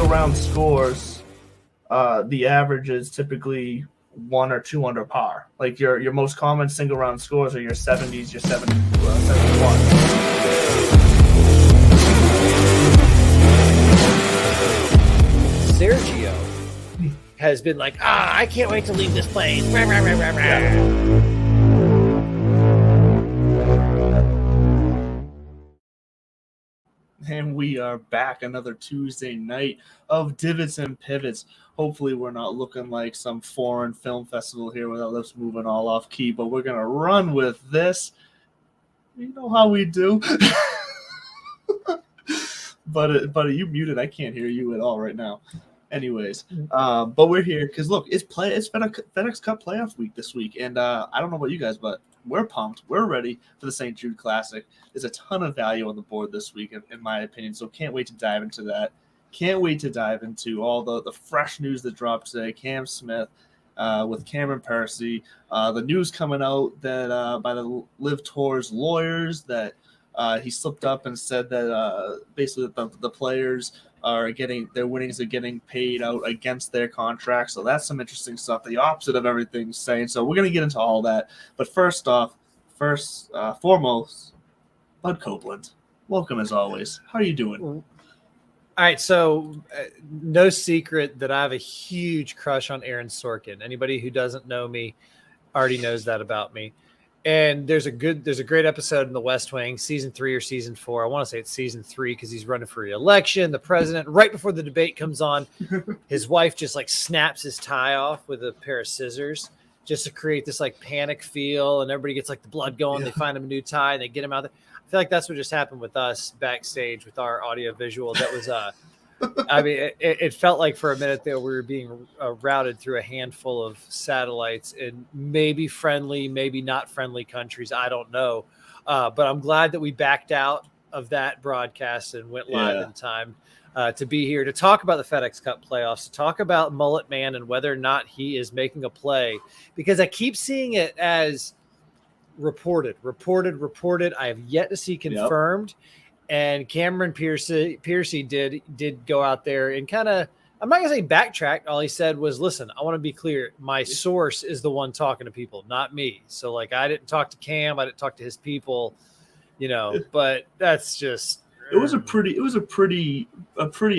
single round scores, the average is typically 1 or 2 under par. Like your most common single round scores are your 70s, your 71. Sergio has been like, I can't wait to leave this place. Rah, rah, rah, rah, rah. Yeah. And we are back another Tuesday night of Divots and Pivots. Hopefully we're not looking like some foreign film festival here with our lips moving all off key, but we're going to run with this. You know how we do. But you muted. I can't hear you at all right now. Anyways, but we're here because, look, it's FedEx Cup playoff week this week, and I don't know about you guys, but we're pumped. We're ready for the St. Jude Classic. There's a ton of value on the board this week, in my opinion, so can't wait to dive into that. Can't wait to dive into all the fresh news that dropped today. Cam Smith with Cameron Percy. The news coming out that by the Live Tour's lawyers that he slipped up and said that basically the players are getting their winnings are getting paid out against their contract. So that's some interesting stuff. The opposite of everything saying. So we're going to get into all that. But first foremost, Bud Copeland, welcome as always. How are you doing? All right. So no secret that I have a huge crush on Aaron Sorkin. Anybody who doesn't know me already knows that about me. And there's a great episode in The West Wing, season 3 or season 4. I want to say it's season 3 because he's running for re-election. The president, right before the debate comes on, his wife just like snaps his tie off with a pair of scissors just to create this like panic feel, and everybody gets like the blood going. Yeah. They find him a new tie and they get him out there. I feel like that's what just happened with us backstage with our audio visual. That was I mean, it felt like for a minute there we were being routed through a handful of satellites in maybe friendly, maybe not friendly countries. I don't know. But I'm glad that we backed out of that broadcast and went live in time to be here to talk about the FedEx Cup playoffs, to talk about Mullet Man and whether or not he is making a play, because I keep seeing it as reported. I have yet to see confirmed. Yep. And Cameron Percy did go out there and kind of, I'm not going to say backtrack. All he said was, listen, I want to be clear. My source is the one talking to people, not me. So like, I didn't talk to Cam. I didn't talk to his people, but that's just. It was a pretty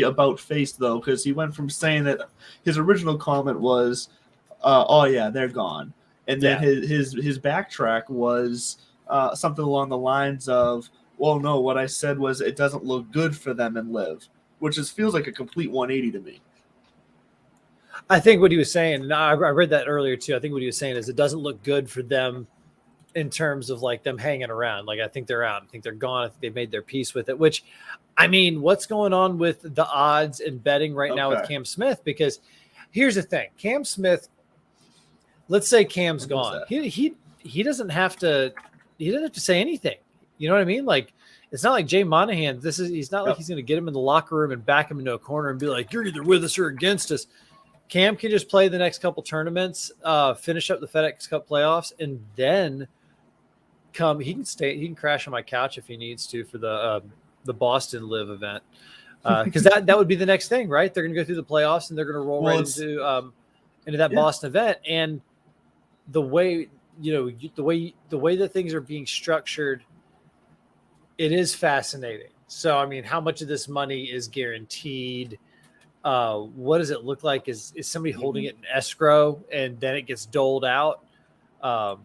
about face though. Cause he went from saying that his original comment was, oh yeah, they're gone. And then his backtrack was something along the lines of, well, no, what I said was it doesn't look good for them in Live, which feels like a complete 180 to me. I think what he was saying, and I read that earlier too, I think what he was saying is it doesn't look good for them in terms of like them hanging around. Like, I think they're out. I think they're gone. I think they've made their peace with it, which, I mean, what's going on with the odds and betting right now with Cam Smith? Because here's the thing. Cam Smith, let's say Cam's gone. He doesn't have to say anything. You know what I mean? Like, it's not like Jay Monahan. He's not like he's going to get him in the locker room and back him into a corner and be like, you're either with us or against us. Cam can just play the next couple tournaments, finish up the FedEx Cup playoffs, and then he can crash on my couch if he needs to for the Boston Live event. Because that would be the next thing, right? They're going to go through the playoffs and they're going to roll into that Boston event. And the way that things are being structured, it is fascinating. So, I mean, how much of this money is guaranteed? What does it look like? Is somebody holding it in escrow and then it gets doled out?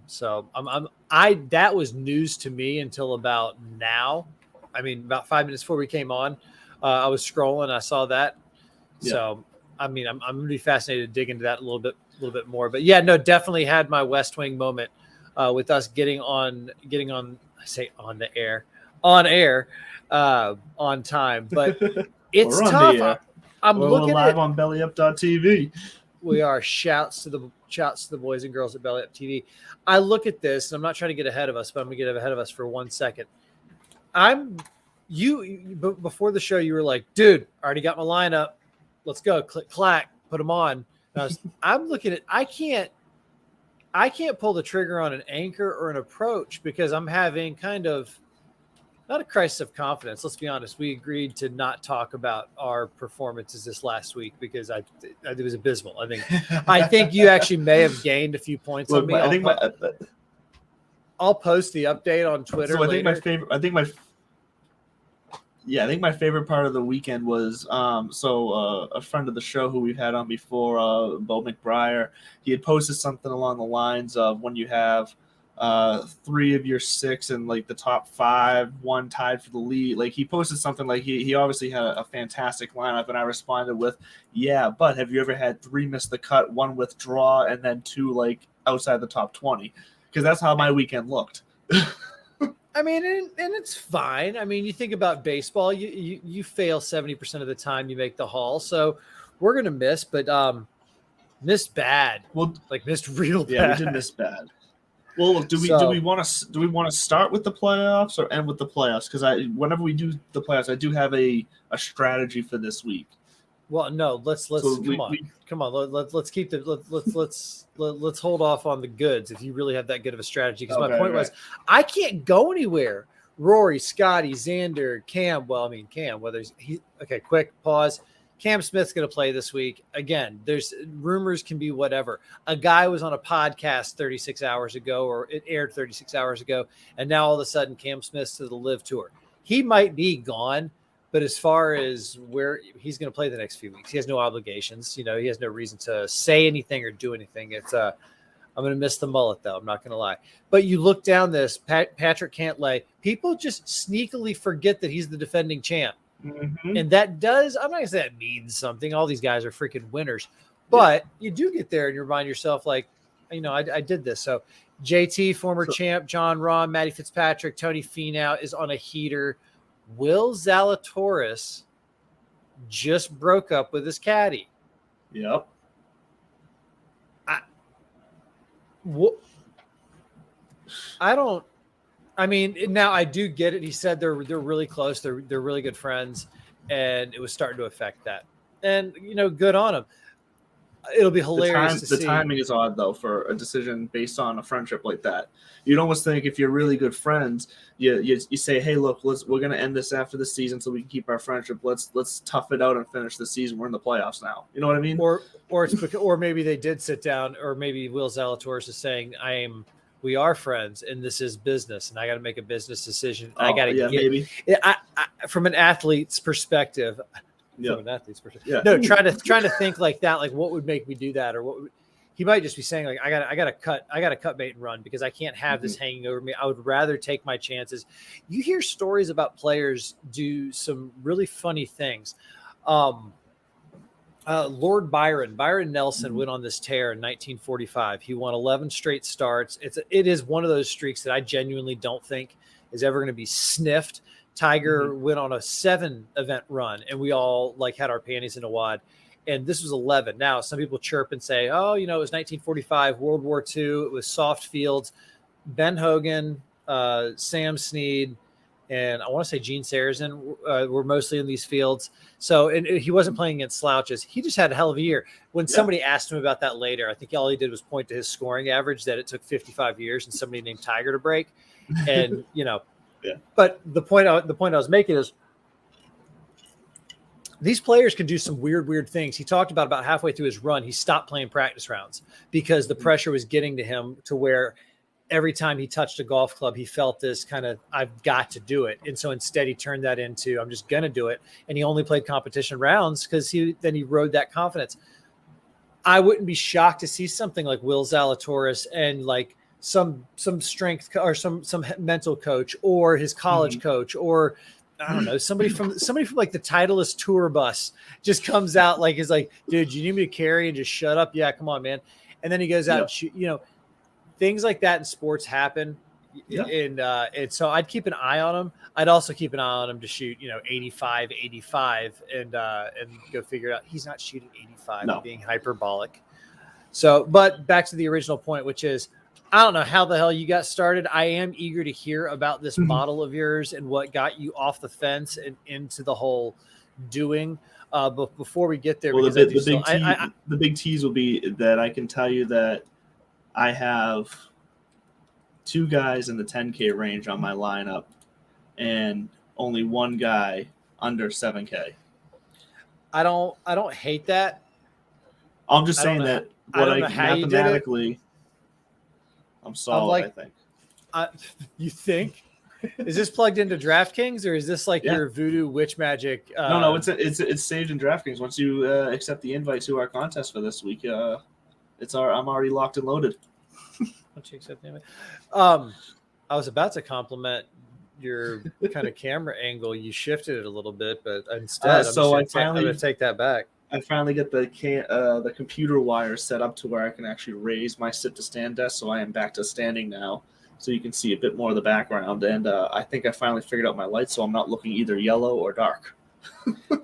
So that was news to me until about now. I mean, about 5 minutes before we came on, I was scrolling. I saw that. Yeah. So, I mean, I'm going to be fascinated to dig into that a little bit more. But yeah, no, definitely had my West Wing moment with us getting on air on time, but it's tough. I'm looking live on BellyUp.tv. We are. Shouts to the boys and girls at BellyUp TV. I look at this, and I'm not trying to get ahead of us, but I'm gonna get ahead of us for 1 second. Before the show, you were like, dude, I already got my lineup. Let's go. Click, clack, put them on. I'm looking at. I can't pull the trigger on an anchor or an approach because I'm having kind of not a crisis of confidence. Let's be honest. We agreed to not talk about our performances this last week because it was abysmal. I think you actually may have gained a few points on me. I'll post the update on Twitter. So I think my favorite part of the weekend was a friend of the show who we've had on before, Bo McBriar. He had posted something along the lines of when you have 3 of your 6 and like the top 5, 1 tied for the lead. Like he posted something like he obviously had a fantastic lineup, and I responded with, yeah, but have you ever had 3 miss the cut, 1 withdraw, and then 2 like outside the top 20? Because that's how my weekend looked. I mean, and it's fine. I mean, you think about baseball, you fail 70% of the time you make the haul. So we're gonna miss, but missed bad. Well, like missed real bad. Yeah, we did miss bad. Well, do we want to start with the playoffs or end with the playoffs? Because whenever we do the playoffs, I do have a strategy for this week. Well, no, let's come on. Let's keep let's hold off on the goods if you really have that good of a strategy. Because my point was, I can't go anywhere. Rory, Scotty, Xander, Cam. Well, I mean Cam. Whether okay. Quick pause. Cam Smith's going to play this week. Again, there's rumors can be whatever. A guy was on a podcast 36 hours ago, or it aired 36 hours ago, and now all of a sudden Cam Smith's to the Live Tour. He might be gone. But as far as where he's going to play the next few weeks, he has no obligations. He has no reason to say anything or do anything. It's I'm going to miss the mullet, though. I'm not going to lie. But you look down this, Patrick Cantlay, people just sneakily forget that he's the defending champ. Mm-hmm. And that does, I'm not going to say that means something. All these guys are freaking winners. But you do get there and you remind yourself, like, I did this. So JT, former champ, John Rahm, Matty Fitzpatrick, Tony Finau is on a heater. Will Zalatoris just broke up with his caddy. Yep. Now I do get it. He said they're really close. They're really good friends, and it was starting to affect that. And good on him. It'll be hilarious to see. The timing is odd though for a decision based on a friendship like that. You'd almost think if you're really good friends, you say, hey, look, we're gonna end this after the season so we can keep our friendship. Let's tough it out and finish the season. We're in the playoffs now. You know what I mean? Or maybe they did sit down, or maybe Will Zalatoris is saying, we are friends and this is business and I got to make a business decision. Maybe. From an athlete's perspective. Yeah. From an athlete's perspective. Yeah. No, trying to think like that, like what would make me do that, or he might just be saying like I gotta cut bait and run because I can't have this hanging over me. I would rather take my chances. You hear stories about players do some really funny things. Lord Byron Nelson went on this tear in 1945. He won 11 straight starts. It is one of those streaks that I genuinely don't think is ever going to be sniffed. Tiger went on a 7-event run, and we all had our panties in a wad. And this was 11. Now, some people chirp and say, "Oh, it was 1945, World War II. It was soft fields." Ben Hogan, Sam Snead, and I want to say Gene Sarazen were mostly in these fields. So, and he wasn't playing against slouches. He just had a hell of a year. When somebody asked him about that later, I think all he did was point to his scoring average that it took 55 years and somebody named Tiger to break. And But the point I was making is these players can do some weird things. He talked about halfway through his run, he stopped playing practice rounds because the pressure was getting to him to where every time he touched a golf club, he felt this kind of, I've got to do it. And so instead he turned that into, I'm just going to do it. And he only played competition rounds because he rode that confidence. I wouldn't be shocked to see something like Will Zalatoris and some strength or some mental coach or his college coach, or I don't know, somebody from the Titleist tour bus just comes out is like, dude, you need me to carry and just shut up? Yeah, come on, man. And then he goes out and shoot, things like that in sports happen. Yeah. And so I'd keep an eye on him. I'd also keep an eye on him to shoot, 85 and go figure it out. He's not shooting 85, being hyperbolic. So, but back to the original point, which is, I don't know how the hell you got started. I am eager to hear about this model of yours and what got you off the fence and into the whole doing. But before we get there, the big tease will be that I can tell you that I have 2 guys in the 10K range on my lineup and only one guy under 7K. I don't hate that. I'm just saying that I don't know how you did it. mathematically, I'm solid, I think. You think? Is this plugged into DraftKings, or is this like your voodoo witch magic? No, it's saved in DraftKings. Once you accept the invite to our contest for this week, I'm already locked and loaded. Once you accept the invite, I was about to compliment your kind of camera angle. You shifted it a little bit, but instead, I'm going to take that back. I finally get the computer wire set up to where I can actually raise my sit to stand desk, so I am back to standing now. So you can see a bit more of the background, and I think I finally figured out my lights, so I'm not looking either yellow or dark.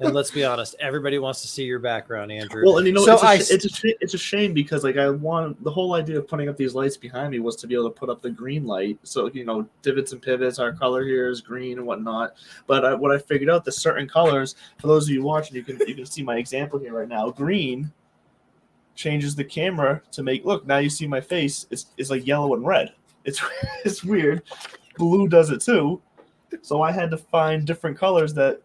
And let's be honest, everybody wants to see your background, Andrew. Well, and it's a shame because like the whole idea of putting up these lights behind me was to be able to put up the green light. So divots and pivots, our color here is green and whatnot. But what I figured out, the certain colors, for those of you watching, you can see my example here right now. Green changes the camera to make now you see my face. It's like yellow and red. It's weird. Blue does it too. So I had to find different colors that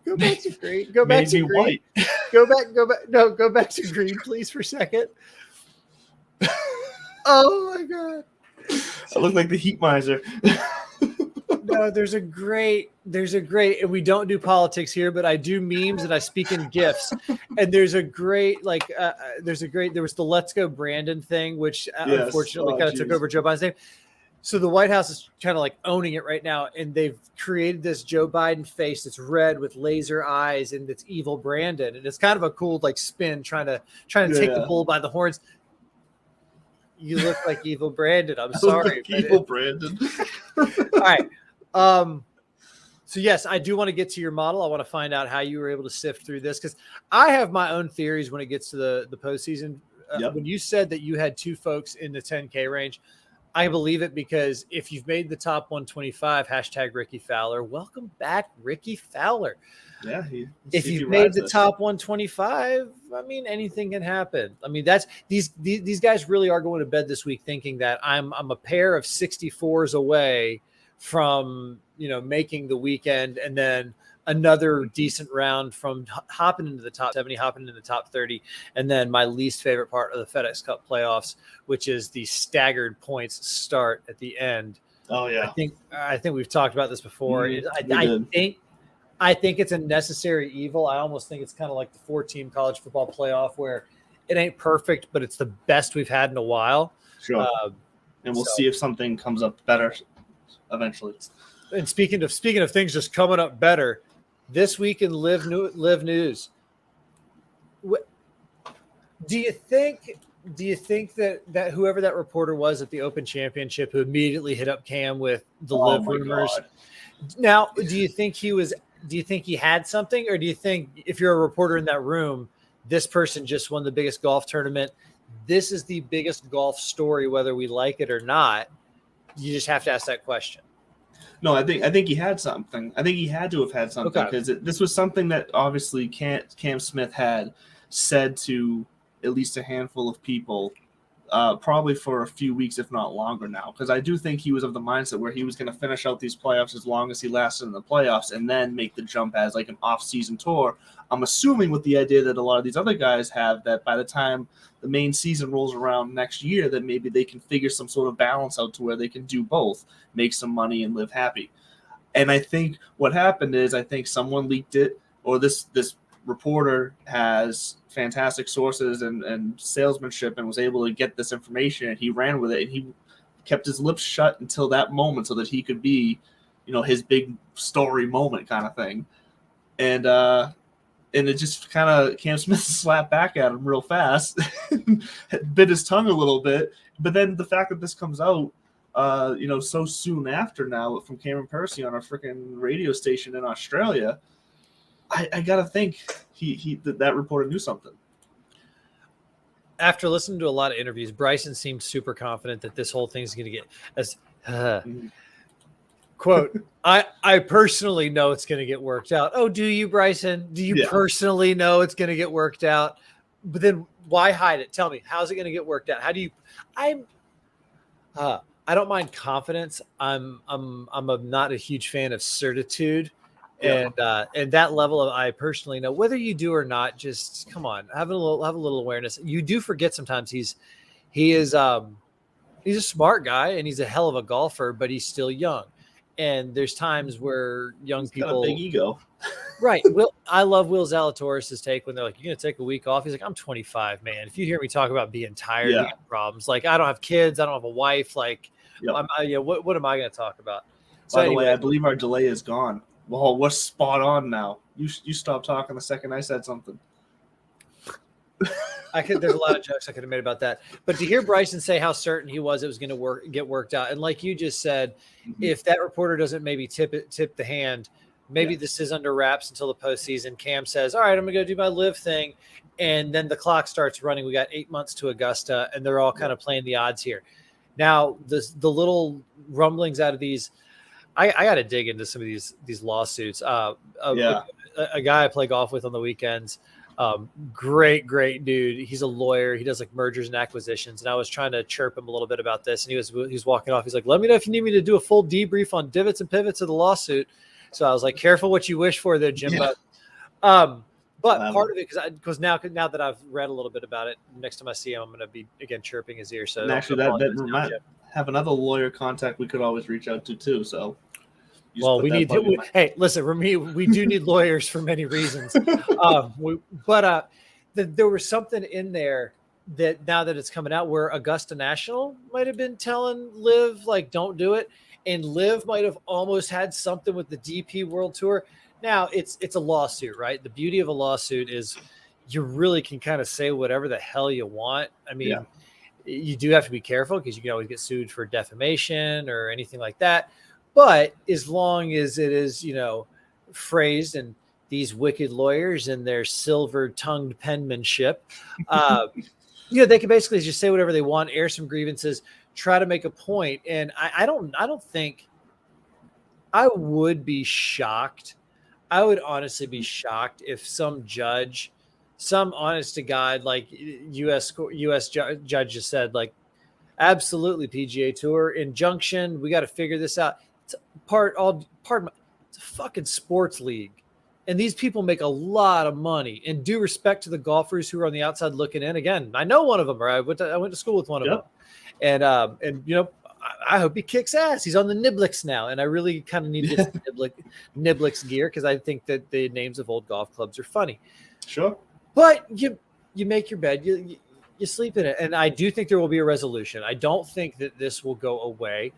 go back to green. Go back to green. White. Go back. No, go back to green, please, for a second. Oh my god. I look like the heat miser. No, there's a great, and we don't do politics here, but I do memes and I speak in GIFs. And there was the Let's Go Brandon thing, which unfortunately kind of took over Joe Biden's name. So the White House is kind of like owning it right now. And they've created this Joe Biden face that's red with laser eyes and it's evil Brandon. And it's kind of a cool like spin trying to take the bull by the horns. You look like evil Brandon. I'm sorry. Evil Brandon. All right. So yes, I do want to get to your model. I want to find out how you were able to sift through this because I have my own theories when it gets to the postseason. When you said that you had two folks in the 10K range, I believe it because if you've made the top 125, #, Ricky Fowler, welcome back, Ricky Fowler. Yeah. If you've made the top 125, I mean, anything can happen. I mean, that's these guys really are going to bed this week thinking that I'm a pair of 64s away from making the weekend and then another decent round from hopping into the top 70, hopping into the top 30, and then my least favorite part of the FedEx Cup playoffs, which is the staggered points start at the end. Oh yeah, I think we've talked about this before. I think it's a necessary evil. I almost think it's kind of like the 4-team college football playoff where it ain't perfect, but it's the best we've had in a while. Sure, and we'll see if something comes up better eventually. And speaking of things just coming up better, this week in Live News, do you think that whoever that reporter was at the Open Championship who immediately hit up Cam with the Live rumors? God. Now, do you think he had something, or do you think if you're a reporter in that room, this person just won the biggest golf tournament? This is the biggest golf story, whether we like it or not. You just have to ask that question. No, I think he had something. I think he had to have had something because this was something that obviously Cam Smith had said to at least a handful of people, probably for a few weeks, if not longer now. Because I do think he was of the mindset where he was going to finish out these playoffs as long as he lasted in the playoffs and then make the jump as like an off-season tour. I'm assuming with the idea that a lot of these other guys have that by the time the main season rolls around next year, that maybe they can figure some sort of balance out to where they can do both, make some money and live happy. And I think what happened is I think someone leaked it, or this reporter has fantastic sources and salesmanship and was able to get this information, and he ran with it, and he kept his lips shut until that moment so that he could be, his big story moment kind of thing. And it just kind of Cam Smith slapped back at him real fast, bit his tongue a little bit. But then the fact that this comes out, so soon after now from Cameron Percy on a freaking radio station in Australia, I gotta think that reporter knew something. After listening to a lot of interviews, Bryson seemed super confident that this whole thing is going to get as quote, I personally know it's going to get worked out. Oh, do you, Bryson? Do you personally know it's going to get worked out? But then why hide it? Tell me, how's it going to get worked out? How do you I don't mind confidence. I'm not a huge fan of certitude. And that level of I personally know whether you do or not, just come on, have a little awareness. You do forget sometimes he's a smart guy and he's a hell of a golfer, but he's still young. And there's times where young He's got a big people, ego. right? I love Will Zalatoris' take when they're like, "You're gonna take a week off." He's like, "I'm 25, man. If you hear me talk about being tired, Yeah. being problems, like I don't have kids, I don't have a wife, like, Yep. what am I gonna talk about?" So By the anyway, way, I believe our delay is gone. Well, we're spot on now. You stopped talking the second I said something. there's a lot of jokes I could have made about that, but to hear Bryson say how certain he was it was going to get worked out, and like you just said, if that reporter doesn't maybe tip the hand, maybe this is under wraps until the postseason. Cam says, "All right, I'm going to go do my live thing," and then the clock starts running. We got 8 months to Augusta, and they're all kind of playing the odds here. Now, the little rumblings out of these, I got to dig into some of these lawsuits. A guy I play golf with on the weekends. Great dude. He's a lawyer. He does like mergers and acquisitions. And I was trying to chirp him a little bit about this. And he was walking off. He's like, "Let me know if you need me to do a full debrief on divots and pivots of the lawsuit." So I was like, "Careful what you wish for there, Jimbo." Yeah. But part of it, because now that I've read a little bit about it, next time I see him, I'm going to be again chirping his ear. So and actually, that might have another lawyer contact we could always reach out to too. So. Well, we need. Hey, listen, Remy, we do need lawyers for many reasons. There was something in there that now that it's coming out where Augusta National might have been telling Liv like don't do it, and Liv might have almost had something with the DP World Tour. Now it's a lawsuit, right? The beauty of a lawsuit is you really can kind of say whatever the hell you want. I mean, you do have to be careful because you can always get sued for defamation or anything like that. But as long as it is, phrased and these wicked lawyers and their silver-tongued penmanship, they can basically just say whatever they want, air some grievances, try to make a point. And I don't think I would be shocked. I would honestly be shocked if some judge, some honest to God, like U.S. judge just said, like, absolutely PGA Tour injunction. We got to figure this out. It's a fucking sports league. And these people make a lot of money, and due respect to the golfers who are on the outside looking in. Again, I know one of them, or I went to school with one of them. And I hope he kicks ass. He's on the Niblix now. And I really kind of need to get some Niblix gear because I think that the names of old golf clubs are funny. Sure. But you make your bed, you sleep in it. And I do think there will be a resolution. I don't think that this will go away.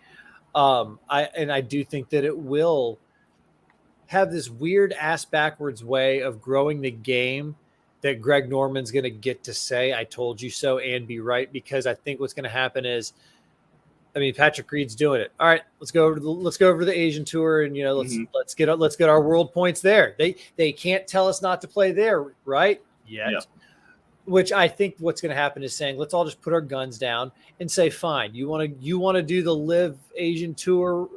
I do think that it will have this weird ass backwards way of growing the game that Greg Norman's going to get to say, "I told you so," and be right. Because I think what's going to happen is, Patrick Reed's doing it. All right, let's go over to the Asian Tour, and let's get our world points there. They can't tell us not to play there, right? Yet. Yeah. Which I think what's going to happen is saying, let's all just put our guns down and say, fine, you want to do the Live Asian Tour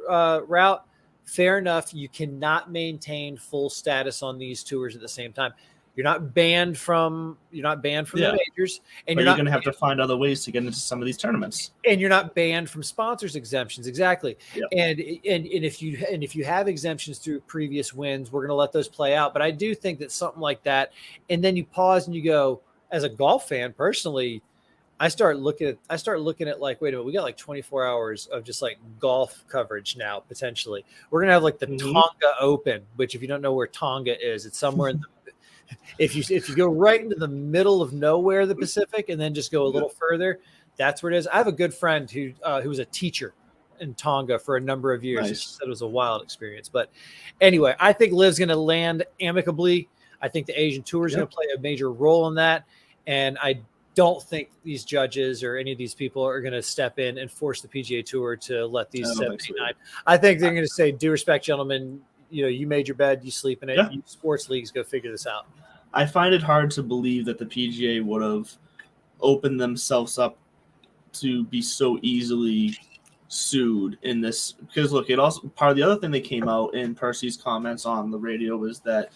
route? Fair enough. You cannot maintain full status on these tours at the same time. You're not banned from the majors, and you're going to have to find other ways to get into some of these tournaments. And you're not banned from sponsors exemptions, exactly. Yep. And if you have exemptions through previous wins, we're going to let those play out. But I do think that something like that, and then you pause and you go, as a golf fan, personally, I start looking at like, wait a minute, we got like 24 hours of just like golf coverage now. Potentially, we're gonna have like the Tonga Open, which if you don't know where Tonga is, it's somewhere in the. If you go right into the middle of nowhere, the Pacific, and then just go a little further, that's where it is. I have a good friend who was a teacher in Tonga for a number of years. Nice. She said it was a wild experience. But anyway, I think Liv's going to land amicably. I think the Asian Tour is going to play a major role in that. And I don't think these judges or any of these people are going to step in and force the PGA Tour to let these 79. I think they're going to say, due respect, gentlemen, you made your bed, you sleep in it. Yeah. You sports leagues, go figure this out. I find it hard to believe that the PGA would have opened themselves up to be so easily sued in this. Because, look, it also part of the other thing that came out in Percy's comments on the radio was that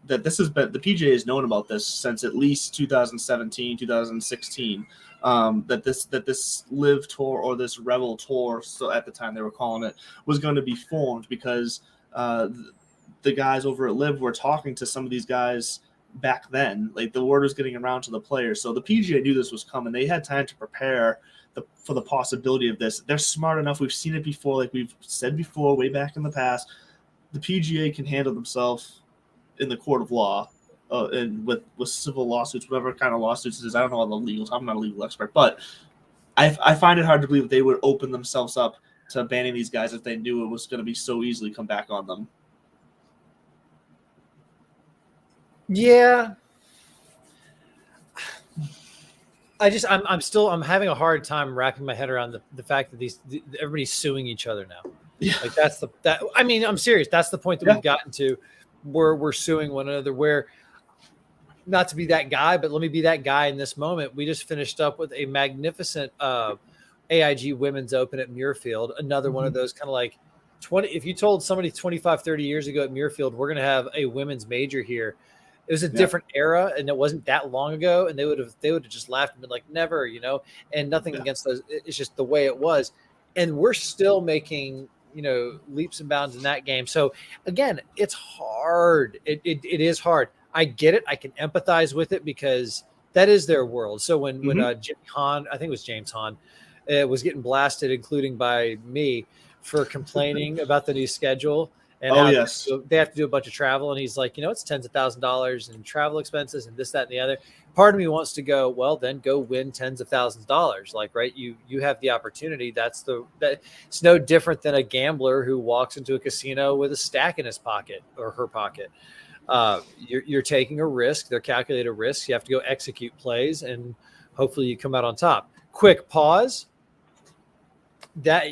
that this has been, the PGA has known about this since at least 2017, 2016. That this Live Tour or this Revel Tour, so at the time they were calling it, was going to be formed because the guys over at Live were talking to some of these guys back then. Like, the word was getting around to the players, so the PGA knew this was coming. They had time to prepare for the possibility of this. They're smart enough. We've seen it before, like we've said before, way back in the past. The PGA can handle themselves in the court of law, and with civil lawsuits, whatever kind of lawsuits it is. I don't know all the legals. I'm not a legal expert, but I find it hard to believe that they would open themselves up to banning these guys if they knew it was going to be so easily come back on them. Yeah. I'm having a hard time wrapping my head around the fact that everybody's suing each other now. Yeah. Like I'm serious. That's the point that we've gotten to where we're suing one another, where, not to be that guy, but let me be that guy in this moment. We just finished up with a magnificent AIG Women's Open at Muirfield. Another one of those kind of like 20. If you told somebody 25, 30 years ago at Muirfield, we're going to have a women's major here, it was a different era, and it wasn't that long ago, and they would have just laughed and been like, never, and nothing against those. It's just the way it was. And we're still making, leaps and bounds in that game. So again, it's hard. It is hard. I get it. I can empathize with it because that is their world. So when Jimmy Hahn, I think it was James Hahn, was getting blasted, including by me, for complaining about the new schedule. And they have to do a bunch of travel. And he's like, it's tens of $1,000s in travel expenses and this, that, and the other. Part of me wants to go, well, then go win tens of thousands of dollars. Like, right. You have the opportunity. It's no different than a gambler who walks into a casino with a stack in his pocket or her pocket. You're taking a risk. They're calculated risks. You have to go execute plays, and hopefully you come out on top. Quick pause. That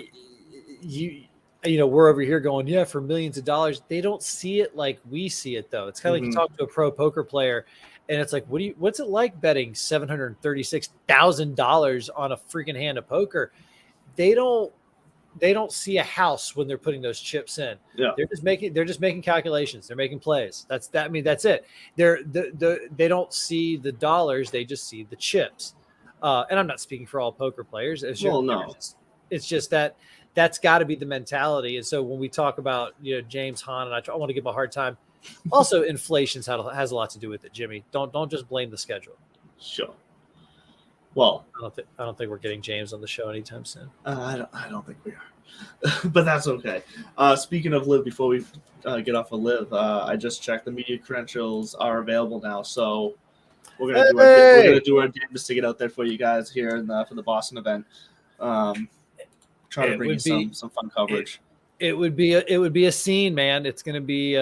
we're over here going, yeah, for millions of dollars. They don't see it like we see it, though. It's kind of like you talk to a pro poker player, and it's like, what's it like betting $736,000 on a freaking hand of poker? They don't see a house when they're putting those chips in. Yeah. They're just making calculations. They're making plays. That's it. They don't see the dollars. They just see the chips. And I'm not speaking for all poker players. It's just that's got to be the mentality. And so when we talk about, James Hahn, and I want to give him a hard time. Also, inflation has a lot to do with it, Jimmy. Don't just blame the schedule. Sure. Well, I don't think we're getting James on the show anytime soon. I don't think we are, but that's okay. Speaking of Live, before we get off of Live, I just checked. The media credentials are available now, so we're gonna do our damnedest to get out there for you guys here for the Boston event. Try to bring you some fun coverage. It would be a scene, man. It's going to be.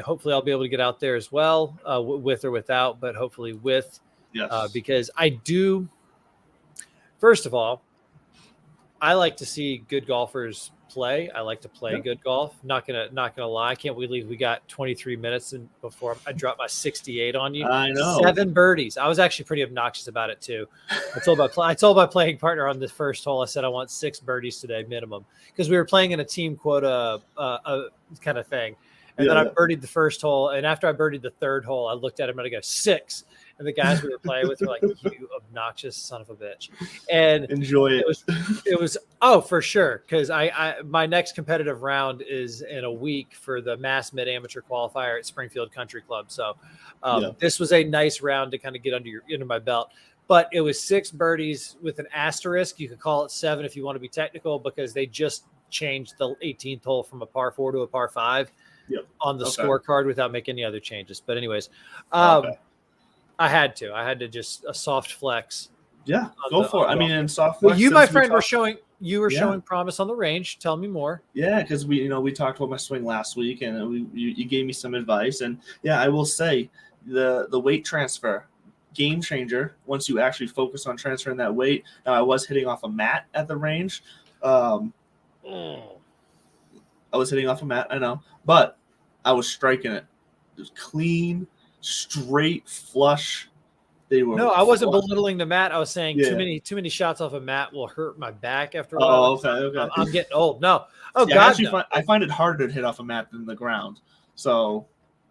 Hopefully, I'll be able to get out there as well, with or without, but hopefully with. Yes. Because I do. First of all, I like to see good golfers play. I like to play good golf. Not gonna lie. I can't believe we got 23 minutes before I dropped my 68 on you. I know. 7 birdies. I was actually pretty obnoxious about it too. I told my playing partner on the first hole, I said I want 6 birdies today minimum, because we were playing in a team quota kind of thing. And then I birdied the first hole, and after I birdied the third hole, I looked at him and I go 6. And the guys we were playing with were like, "You obnoxious son of a bitch!" And enjoy it. It was for sure, because my next competitive round is in a week for the Mass Mid Amateur Qualifier at Springfield Country Club. So this was a nice round to kind of get under my belt. But it was 6 birdies with an asterisk. You could call it 7 if you want to be technical, because they just changed the 18th hole from a par 4 to a par 5 on the scorecard without making any other changes. But anyways, I had to just a soft flex. Yeah, go for it. I mean, in soft flex. Well, you, my friend, were showing promise on the range. Tell me more. Yeah, because we talked about my swing last week, and you gave me some advice. And yeah, I will say the weight transfer, game changer once you actually focus on transferring that weight. Now, I was hitting off a mat at the range. I was hitting off a mat, I know, but I was striking it. It was clean, straight, flush. I wasn't belittling the mat. I was saying too many shots off a mat will hurt my back after a while. Oh, okay. I'm getting old. No. Oh, God. I find it harder to hit off a mat than the ground. So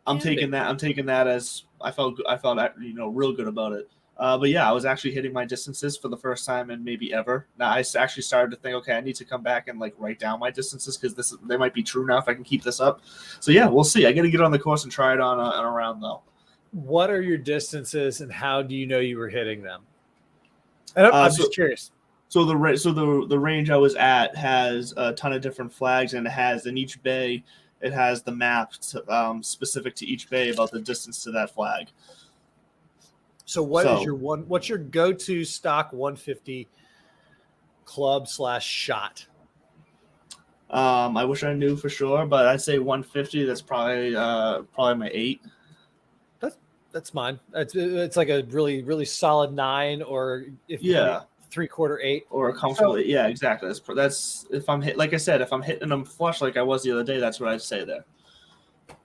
I'm taking that as I felt real good about it. But yeah, I was actually hitting my distances for the first time in maybe ever. Now I actually started to think, okay, I need to come back and like write down my distances because they might be true now if I can keep this up. So yeah, we'll see. I got to get on the course and try it on a round though. What are your distances, and how do you know you were hitting them? And I'm just curious. So the range I was at has a ton of different flags, and it has in each bay, it has the map specific to each bay about the distance to that flag. So what's your go-to stock 150 club / shot? I wish I knew for sure, but I'd say 150. That's probably my 8. That's mine. It's like a really, really solid 9, or if 3/4 8, or a comfortable. Yeah, exactly. That's if I'm hit. Like I said, if I'm hitting them flush like I was the other day, that's what I'd say there.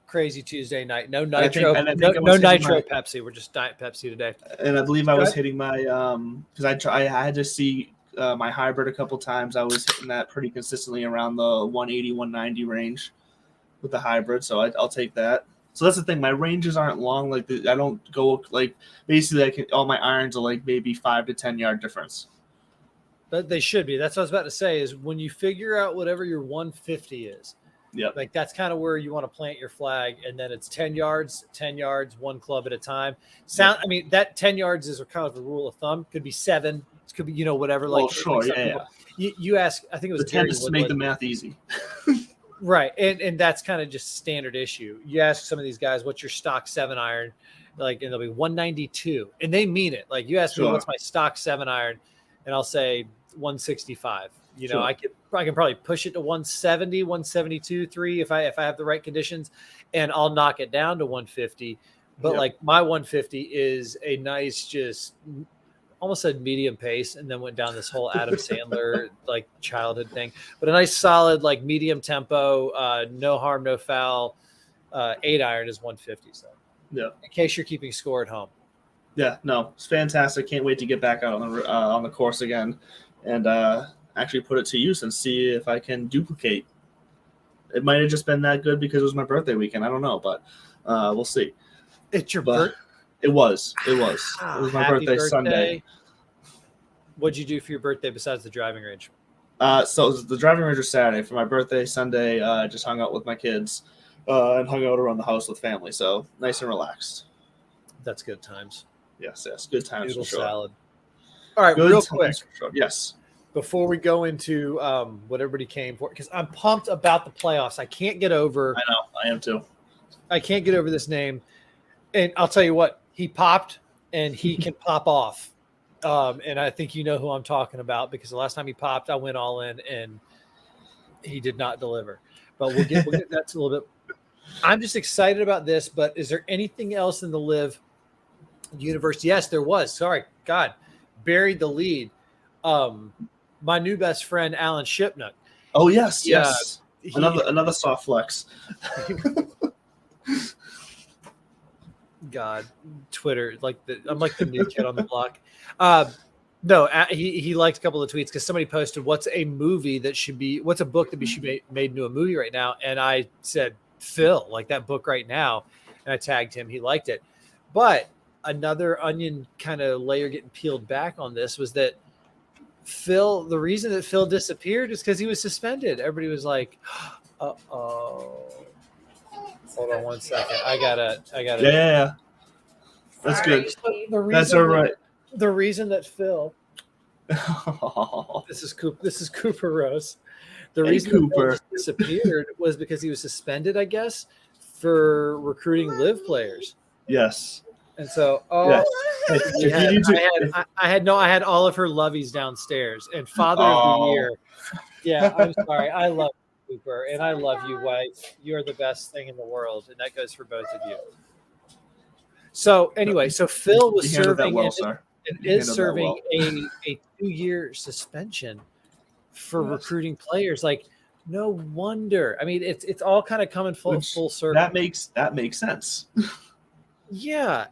Crazy Tuesday night. No nitro. No nitro Pepsi. We're just Diet Pepsi today. And I believe I was hitting my because I had to see my hybrid a couple times. I was hitting that pretty consistently around the 180, 190 range with the hybrid. So I'll take that. So that's the thing. My ranges aren't long. Like I don't go like basically all my irons are like maybe 5 to 10 yard difference. But they should be. That's what I was about to say. Is when you figure out whatever your 150 is. Yeah. Like that's kind of where you want to plant your flag, and then it's 10 yards, one club at a time. I mean, that 10 yards is kind of a rule of thumb. Could be 7. It could be whatever. Like, sure, You ask. I think it was the 10 is to make the math easy. Right, and that's kind of just standard issue. You ask some of these guys, "What's your stock 7 iron?" Like, and they'll be 192, and they mean it. Like, you ask me, "What's my stock 7 iron?" and I'll say 165. I can probably push it to 170, 172, 3 if I have the right conditions, and I'll knock it down to 150. But like my 150 is a nice, just almost said medium pace, and then went down this whole Adam Sandler like childhood thing. But a nice solid like medium tempo, no harm, no foul. 8 iron is 150. So in case you're keeping score at home. Yeah, no, it's fantastic. Can't wait to get back out on the course again, and actually put it to use and see if I can duplicate. It might have just been that good because it was my birthday weekend. I don't know, but we'll see. It's your birthday. It was. It was my birthday Sunday. What'd you do for your birthday besides the driving range? So the driving range was Saturday. For my birthday Sunday, just hung out with my kids and hung out around the house with family. So nice and relaxed. That's good times. Yes, good times. Noodle for sure. Salad. All right, good real quick. Sure. Yes. Before we go into what everybody came for, because I'm pumped about the playoffs. I can't get over. I know. I am too. I can't get over this name. And I'll tell you what, he popped and he can pop off. And I think you know who I'm talking about, because the last time he popped, I went all in and he did not deliver. But we'll get that a little bit. I'm just excited about this, but is there anything else in the live universe? Yes, there was. Sorry, God, buried the lead. My new best friend, Alan Shipnuck. Oh, yes. Another soft flex. God, Twitter, I'm like the new kid on the block. No, he liked a couple of tweets because somebody posted, what's a book that should be made into a movie right now? And I said, Phil, like that book right now. And I tagged him. He liked it. But another onion kind of layer getting peeled back on this was that the reason that Phil disappeared is because he was suspended. Everybody was like, uh-oh. Hold on one second. I gotta. Yeah. That's good. That's all right. The reason that Phil. This is Cooper Rose. The reason Cooper that Phil disappeared was because he was suspended, I guess, for recruiting live players. Yes. And so, I had all of her lovies downstairs, and Father of the Year. Yeah, I'm sorry. I love Cooper, and I love you, wife. You're the best thing in the world, and that goes for both of you. So anyway, Phil was serving is serving a 2-year suspension for recruiting players. Like, no wonder. I mean, it's all kind of coming full circle. That makes sense. Yeah,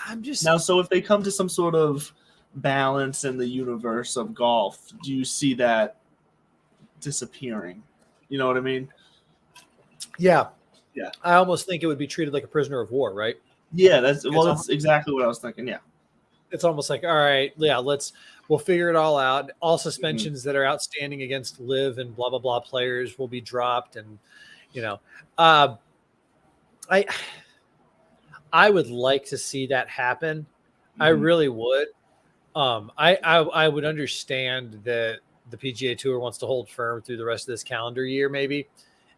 I'm just now. So if they come to some sort of balance in the universe of golf, do you see that disappearing? You know what I mean? Yeah. Yeah. I almost think it would be treated like a prisoner of war, right? Yeah, that's exactly what I was thinking. Yeah. It's almost like, all right, yeah, we'll figure it all out. All Mm-hmm. suspensions that are outstanding against live and blah blah blah players will be dropped, and I I would like to see that happen. Mm-hmm. I really would. I would understand that the PGA Tour wants to hold firm through the rest of this calendar year, maybe,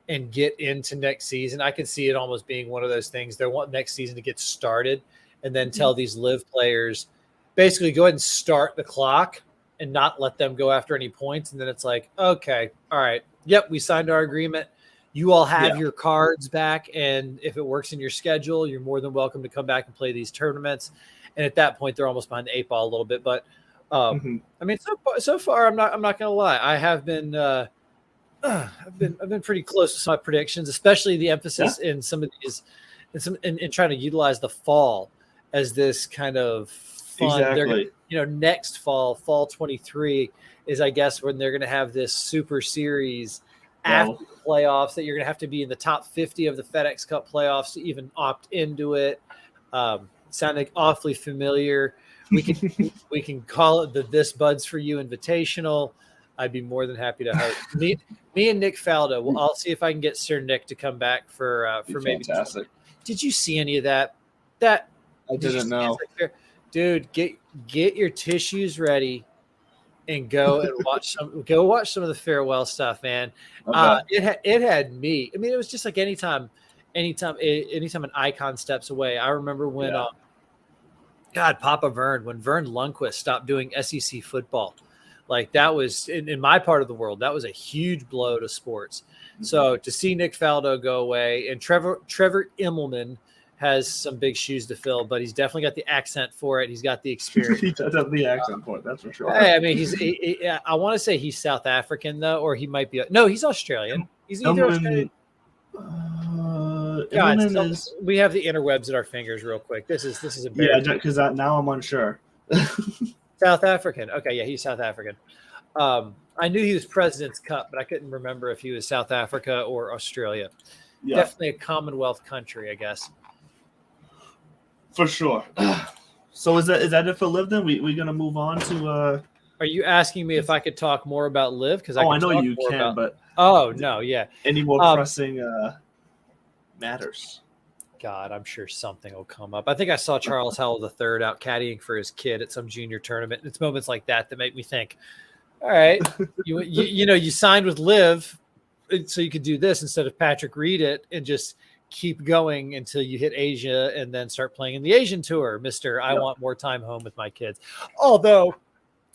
and get into next season. I could see it almost being one of those things. They want next season to get started, and then tell these live players, basically go ahead and start the clock and not let them go after any points. And then it's like, okay, all right, yep, we signed our agreement. You all have your cards back, and if it works in your schedule, you're more than welcome to come back and play these tournaments. And at that point, they're almost behind the 8 ball a little bit. But I mean, so far, I'm not going to lie. I have been I've been pretty close to some of my predictions, especially the emphasis in some of these, in trying to utilize the fall as this kind of fun. Exactly. Next fall 23 is, I guess, when they're going to have this super series after the playoffs that you're going to have to be in the top 50 of the FedEx Cup playoffs to even opt into it. Sounding awfully familiar. We can call it the This Buds for You Invitational. I'd be more than happy to host me and Nick Faldo. Well, I'll see if I can get Sir Nick to come back for maybe. Fantastic. Did you see any of that? I didn't know. Dude, get your tissues ready and go and watch some of the farewell stuff, man. Okay. It had me. I mean, it was just like anytime an icon steps away. I remember when when Vern Lundquist stopped doing SEC football. Like, that was in my part of the world, that was a huge blow to sports. So to see Nick Faldo go away, and Trevor Immelman has some big shoes to fill, but he's definitely got the accent for it. He's got the experience. He does have the accent for it, that's for sure. I mean, I want to say he's South African though, or he might be. No, he's Australian. He's either Australian. We have the interwebs at our fingers real quick. This is embarrassing. Yeah, because now I'm unsure. South African. Okay, yeah, he's South African. I knew he was President's Cup, but I couldn't remember if he was South Africa or Australia. Yeah. Definitely a Commonwealth country, I guess. For sure. So is that it for Liv then? We gonna move on to Are you asking me if I could talk more about Liv? Because I know you can, but any more pressing matters. God, I'm sure something will come up. I think I saw Charles Howell III out caddying for his kid at some junior tournament. It's moments like that make me think, all right, you signed with Liv so you could do this instead of Patrick Reed it and just keep going until you hit Asia and then start playing in the Asian tour, Mr. I want more time home with my kids. Although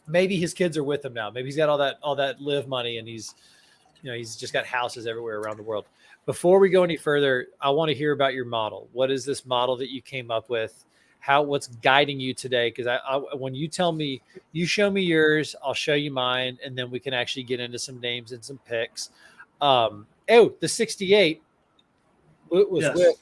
maybe his kids are with him now. Maybe he's got all that Liv money and he's just got houses everywhere around the world. Before we go any further, I want to hear about your model. What is this model that you came up with? What's guiding you today? Because when you tell me, you show me yours, I'll show you mine, and then we can actually get into some names and some picks. The 68 was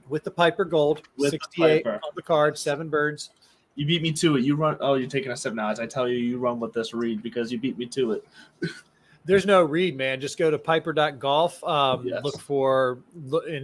with the Piper Gold, with 68 on the card, 7 birds. You beat me to it. You run. Oh, you're taking a sip now. As I tell you, you run with this read because you beat me to it. There's no read, man. Just go to piper.golf. And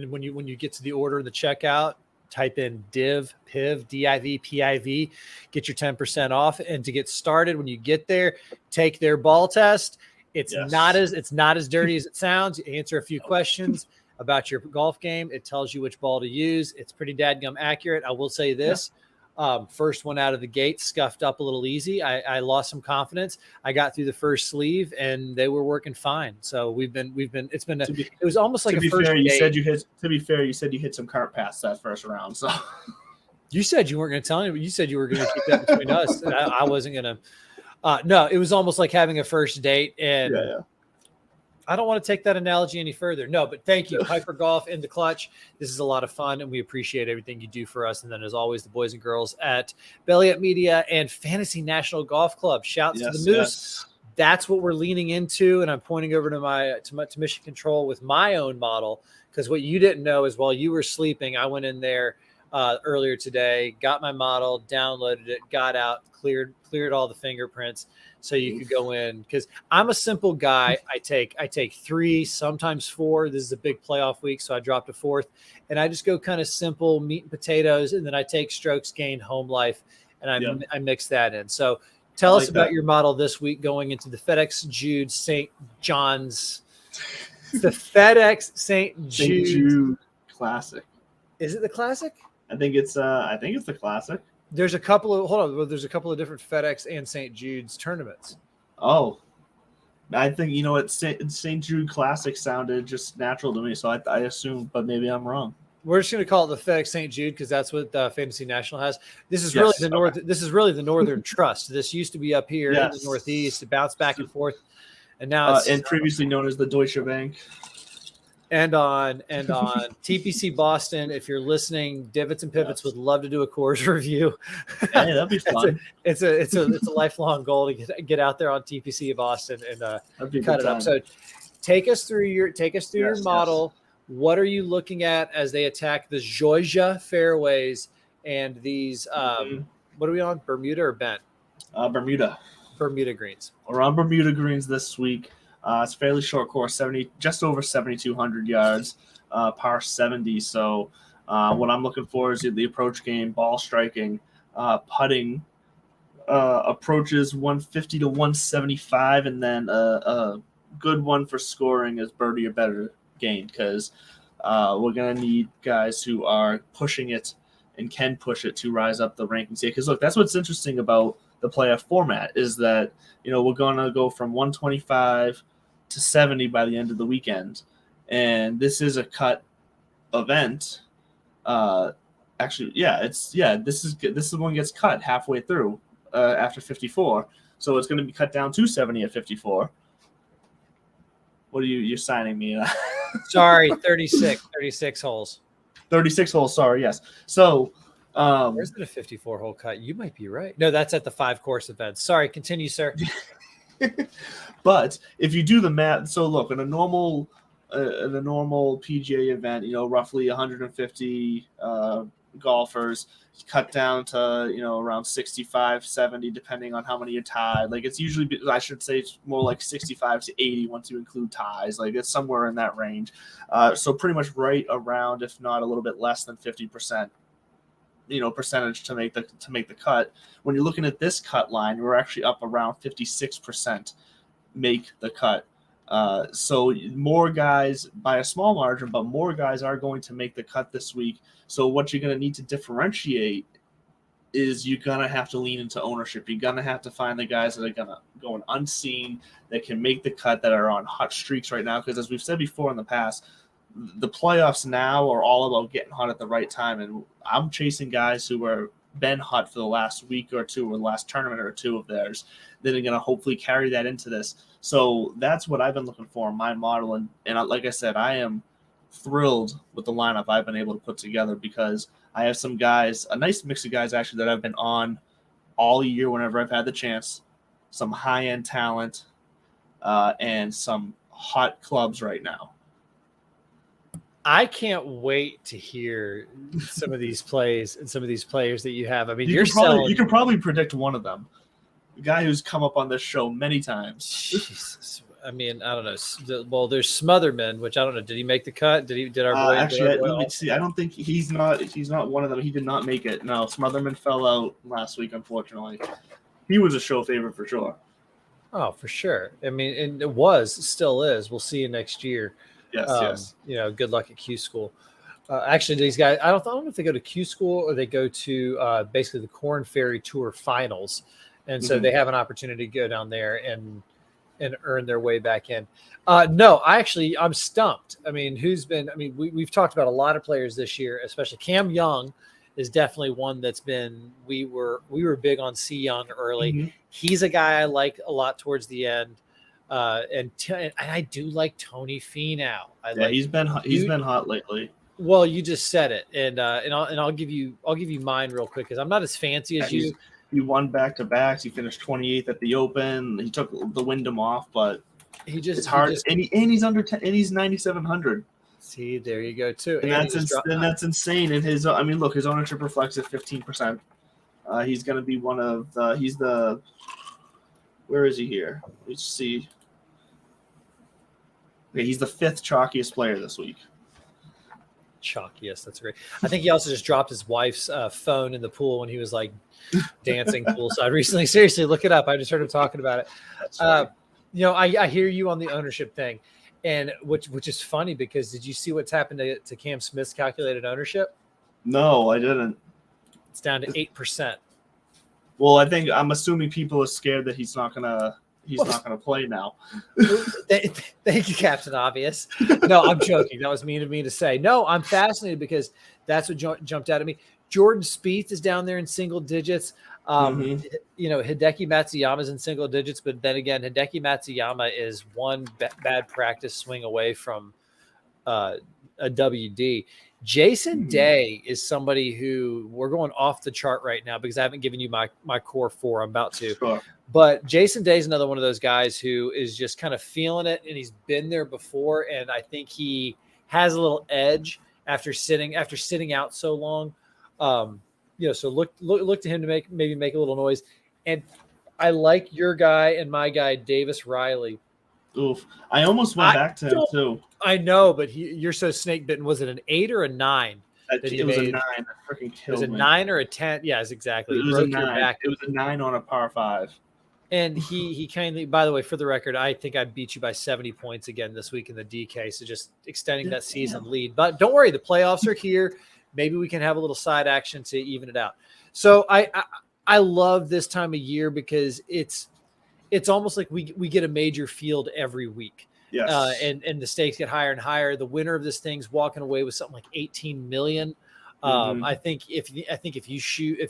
when you get to the order of the checkout, type in PIV, D-I-V, get your 10% off. And to get started, when you get there, take their ball test. It's not as dirty as it sounds. You answer a few questions about your golf game. It tells you which ball to use. It's pretty dadgum accurate. I will say this. First one out of the gate scuffed up a little easy. I lost some confidence. I got through the first sleeve and they were working fine. So it was almost like a first date. To be fair, you said you hit some cart paths that first round. So you said you weren't going to tell anybody. You said you were going to keep that between us. I wasn't going to. No, it was almost like having a first date. And I don't want to take that analogy any further. No, but thank you. Piper Golf in the clutch. This is a lot of fun, and we appreciate everything you do for us. And then, as always, the boys and girls at Belly Up Media and Fantasy National Golf Club. Shouts to the Moose. Yes. That's what we're leaning into, and I'm pointing over to Mission Control with my own model, because what you didn't know is while you were sleeping, I went in there earlier today. Got my model, downloaded it, got out, cleared all the fingerprints, so you could go in. Because I'm a simple guy. I take 3, sometimes 4. This is a big playoff week, so I dropped a 4th, and I just go kind of simple meat and potatoes, and then I take strokes gained, home life, and I mix that in. So tell us about your model this week going into the FedEx Jude St. John's. The FedEx St. Jude Classic. Is it the Classic? I think it's the Classic. There's a couple of there's a couple of different FedEx and St. Jude's tournaments. Oh, I think St. Jude Classic sounded just natural to me, so I assumed, but maybe I'm wrong. We're just going to call it the FedEx St. Jude because that's what Fantasy National has. This is really the North. This is really the Northern Trust. This used to be up here in the Northeast. It bounced back and forth, and now it's and previously known as the Deutsche Bank. And on TPC Boston, if you're listening, Divots and Pivots would love to do a course review. Hey, that'd be fun. It's a lifelong goal to get out there on TPC Boston and cut it up. So take us through your model. What are you looking at as they attack the Georgia fairways and these? What are we on? Bermuda or Bent? Bermuda greens. We're on Bermuda greens this week. It's a fairly short course, just over 7,200 yards, par 70. So what I'm looking for is the approach game, ball striking, putting approaches 150 to 175, and then a good one for scoring is birdie or better gain, because we're going to need guys who are pushing it and can push it to rise up the rankings here. Because, look, that's what's interesting about the playoff format is that, we're going to go from 125 to 70 by the end of the weekend. And this is a cut event. This is one gets cut halfway through after 54. So it's going to be cut down to 70 at 54. What are you're signing me? Sorry, 36 holes. 36 holes, sorry, yes. So where's the 54 hole cut? You might be right. No, that's at the 5 course event. Sorry, continue, sir. But if you do the math, so look, in a normal PGA event, roughly 150 golfers, cut down to around 65, 70, depending on how many are tied. Like, it's usually, I should say, it's more like 65 to 80 once you include ties. Like, it's somewhere in that range. So pretty much right around, if not a little bit less than 50%. Percentage to make the cut. When you're looking at this cut line, we're actually up around 56% make the cut. So more guys by a small margin, but more guys are going to make the cut this week. So what you're going to need to differentiate is you're going to have to lean into ownership. You're going to have to find the guys that are going to go unseen, that can make the cut, that are on hot streaks right now. Because as we've said before in the past, the playoffs now are all about getting hot at the right time. And I'm chasing guys who are been hot for the last week or two, or the last tournament or two of theirs, that are going to hopefully carry that into this. So that's what I've been looking for in my model. And like I said, I am thrilled with the lineup I've been able to put together, because I have some guys, a nice mix of guys actually, that I've been on all year whenever I've had the chance, some high-end talent, and some hot clubs right now. I can't wait to hear some of these plays and some of these players that you have. I mean, you can probably predict one of them. The guy who's come up on this show many times. Jesus. I mean, I don't know. Well, there's Smotherman, which I don't know. Did he make the cut? Did our boy? Actually, let me see. I don't think he's not one of them. He did not make it. No, Smotherman fell out last week, unfortunately. He was a show favorite for sure. Oh, for sure. I mean, and still is. We'll see you next year. Yes. Good luck at Q School. Actually, these guys, I don't know if they go to Q School or they go to basically the Corn Ferry Tour Finals, and so they have an opportunity to go down there and earn their way back in. No, I'm stumped. I mean, we've talked about a lot of players this year, especially Cam Young is definitely one that's been. We were big on C Young early. Mm-hmm. He's a guy I like a lot towards the end. And I do like Tony Finau. He's been hot lately. Well, you just said it, and I'll give you mine real quick, because I'm not as fancy as you. He won back-to-backs. He finished 28th at the Open. He took the Wyndham off, but it's hard. And he's under 10, and he's 9,700. See, there you go too. And that's insane. And his ownership reflects at 15%. He's going to be one of where is he here? Let's see. Okay, he's the 5th chalkiest player this week. Chalky, yes, that's great. I think he also just dropped his wife's phone in the pool when he was like dancing poolside recently. Seriously, look it up. I just heard him talking about it. I hear you on the ownership thing, and which is funny because did you see what's happened to Cam Smith's calculated ownership? No, I didn't. It's down to 8%. Well, I'm assuming people are scared that he's not gonna play now. Thank you, Captain Obvious. No, I'm joking. That was mean of me to say. No, I'm fascinated because that's what jumped out at me. Jordan Spieth is down there in single digits. Hideki Matsuyama is in single digits, but then again, Hideki Matsuyama is one bad practice swing away from a WD. Jason Day is somebody who we're going off the chart right now because I haven't given you my core 4. I'm about to. Sure. But Jason Day is another one of those guys who is just kind of feeling it, and he's been there before, and I think he has a little edge after sitting out so long. So look to him to maybe make a little noise. And I like your guy and my guy Davis Riley. Oof! I almost went back to him too. I know, but you're so snake bitten. Was it an 8 or a 9? It was a 9. That freaking killed me. It was a 9 or a 10? Yes, exactly. It was a 9. It was a 9 on a par 5. And he kindly, by the way, for the record, I think I beat you by 70 points again this week in the DK. So just extending that season lead. But don't worry, the playoffs are here. Maybe we can have a little side action to even it out. So I love this time of year because it's almost like we get a major field every week. Yes. And the stakes get higher and higher. The winner of this thing's walking away with something like 18 million. I think if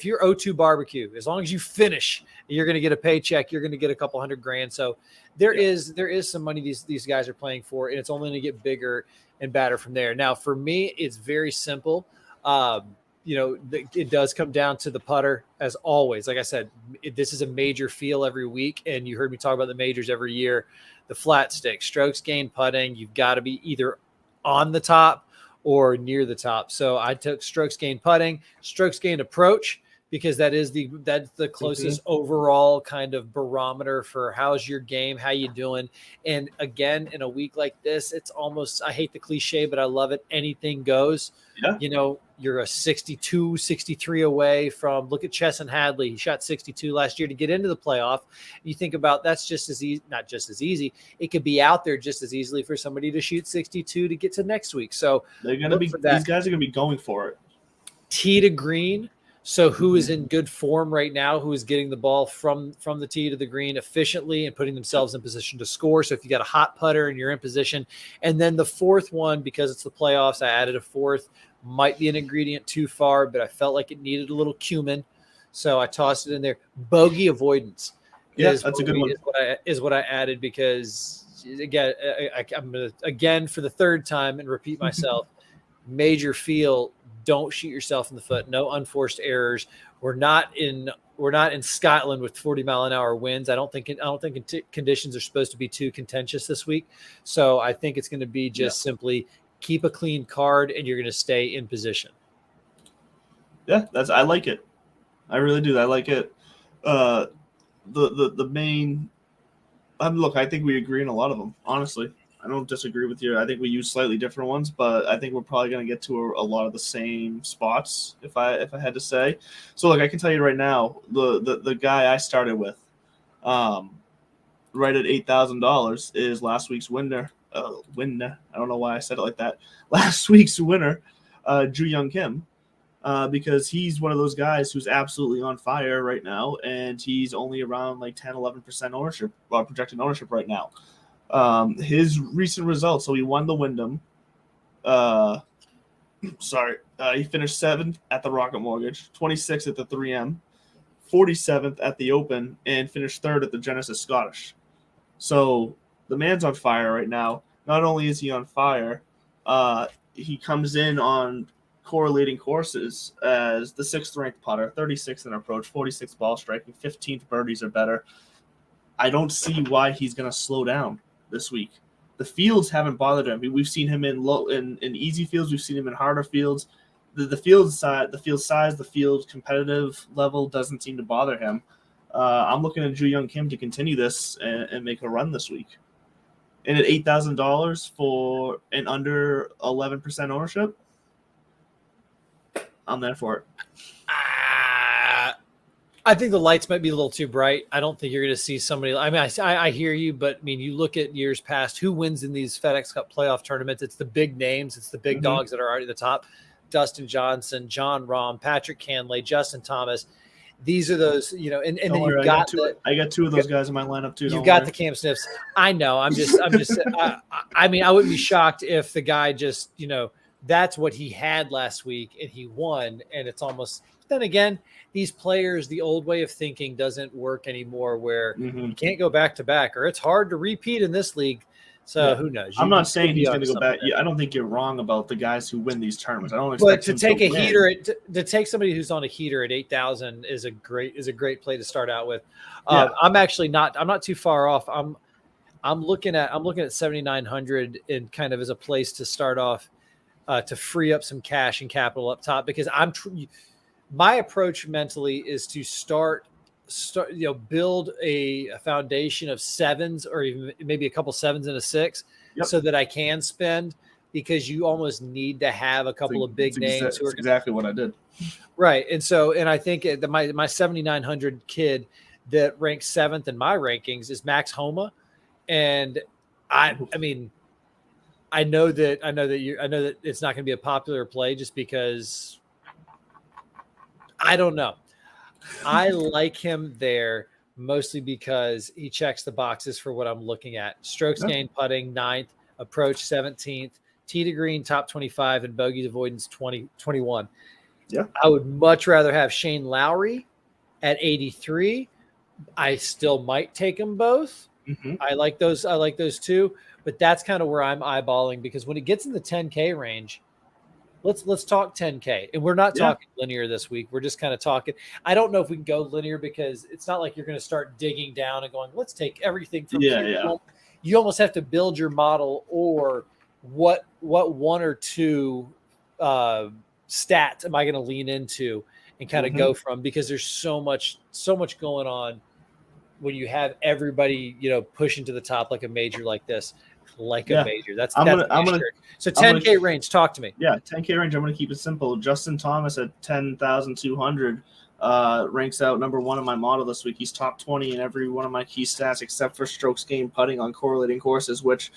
you're O2 barbecue, as long as you finish, you're going to get a paycheck. You're going to get a couple $100,000. So there is some money these guys are playing for, and it's only going to get bigger and badder from there. Now, for me, it's very simple. It does come down to the putter as always. Like I said, this is a major feel every week, and you heard me talk about the majors every year. The flat stick, strokes gained putting, you've got to be either on the top or near the top. So I took strokes gained putting, strokes gained approach, because that's the closest overall kind of barometer for how's your game, how you doing. And again, in a week like this, it's almost, I hate the cliche, but I love it. Anything goes. Yeah. You're a 62, 63 away from, look at Chesson Hadley. He shot 62 last year to get into the playoff. You think about that's just as easy, not just as easy. It could be out there just as easily for somebody to shoot 62 to get to next week. So they're going to be, these guys are going to be going for it. Tee to green. So who is in good form right now, who is getting the ball from the tee to the green efficiently and putting themselves in position to score. So if you got a hot putter and you're in position. And then the fourth one, because it's the playoffs, I added a fourth. Might be an ingredient too far, but I felt like it needed a little cumin. So I tossed it in there. Bogey avoidance. Yeah, that's a good one. Is what I added because, again, I'm going to, again, for the third time and repeat myself, major feel. Don't shoot yourself in the foot. No unforced errors. We're not in Scotland with 40-mile-an-hour winds. I don't think conditions are supposed to be too contentious this week. So I think it's going to be just simply keep a clean card, and you're going to stay in position. Yeah, I like it. I really do. I like it. The main. Look, I think we agree on a lot of them. Honestly, I don't disagree with you. I think we use slightly different ones, but I think we're probably going to get to a lot of the same spots if I had to say. So, look, I can tell you right now, the guy I started with, right at $8,000 is last week's winner. I don't know why I said it like that. Last week's winner, Ju Young Kim, because he's one of those guys who's absolutely on fire right now, and he's only around like 10-11% ownership, projected ownership right now. His recent results, so he won the Wyndham. He finished 7th at the Rocket Mortgage, 26th at the 3M, 47th at the Open, and finished 3rd at the Genesis Scottish. So the man's on fire right now. Not only is he on fire, he comes in on correlating courses as the 6th ranked putter, 36th in approach, 46th ball striking, 15th birdies or better. I don't see why he's going to slow down this week. The fields haven't bothered him. We've seen him in easy fields. We've seen him in harder fields. The field size, the field competitive level doesn't seem to bother him. I'm looking at Ju Young Kim to continue this and make a run this week. And at $8,000 for an under 11% ownership, I'm there for it. I think the lights might be a little too bright. I don't think you're going to see somebody. I mean, I hear you, but I mean, you look at years past, who wins in these FedEx Cup playoff tournaments? It's the big names. It's the big dogs that are already at the top. Dustin Johnson, John Rahm, Patrick Cantlay, Justin Thomas. These are those, and then you've got I got two of those guys in my lineup too. You've got the Cam Sniffs. I know. I'm just. I mean, I wouldn't be shocked if the guy just, that's what he had last week and he won. And it's almost. Then again, these players, the old way of thinking doesn't work anymore. Where you can't go back to back, or it's hard to repeat in this league. So who knows? I'm not saying he's going to go back. I don't think you're wrong about the guys who win these tournaments. I don't But expect to take a heater, to take somebody who's on a heater at 8,000 is a great play to start out with. I'm not too far off. I'm looking at 7,900 and kind of as a place to start off to free up some cash and capital up top, because my approach mentally is to start build a foundation of sevens, or even maybe a couple sevens and a six, so that I can spend, because you almost need to have a couple of big names. That's exactly what I did. Right. And I think that my 7,900 kid that ranks 7th in my rankings is Max Homa. And I mean, I know that it's not going to be a popular play just because I don't know. I like him there mostly because he checks the boxes for what I'm looking at. Strokes gained putting 9th, approach 17th, tee to green top 25, and bogey avoidance 21. Yeah. I would much rather have Shane Lowry at 83. I still might take them both. I like those two, but that's kind of where I'm eyeballing, because when it gets in the 10K range, let's talk 10K. And we're not talking linear this week. We're just kind of talking. I don't know if we can go linear, because it's not like you're going to start digging down and going, let's take everything from here. Yeah. You almost have to build your model, or what one or two stats am I going to lean into and kind of go from, because there's so much going on when you have everybody, pushing to the top like a major like this. A major. So 10K range. Talk to me. Yeah, 10K range. I'm going to keep it simple. Justin Thomas at 10,200 ranks out number one in my model this week. He's top 20 in every one of my key stats except for strokes gained putting on correlating courses, which,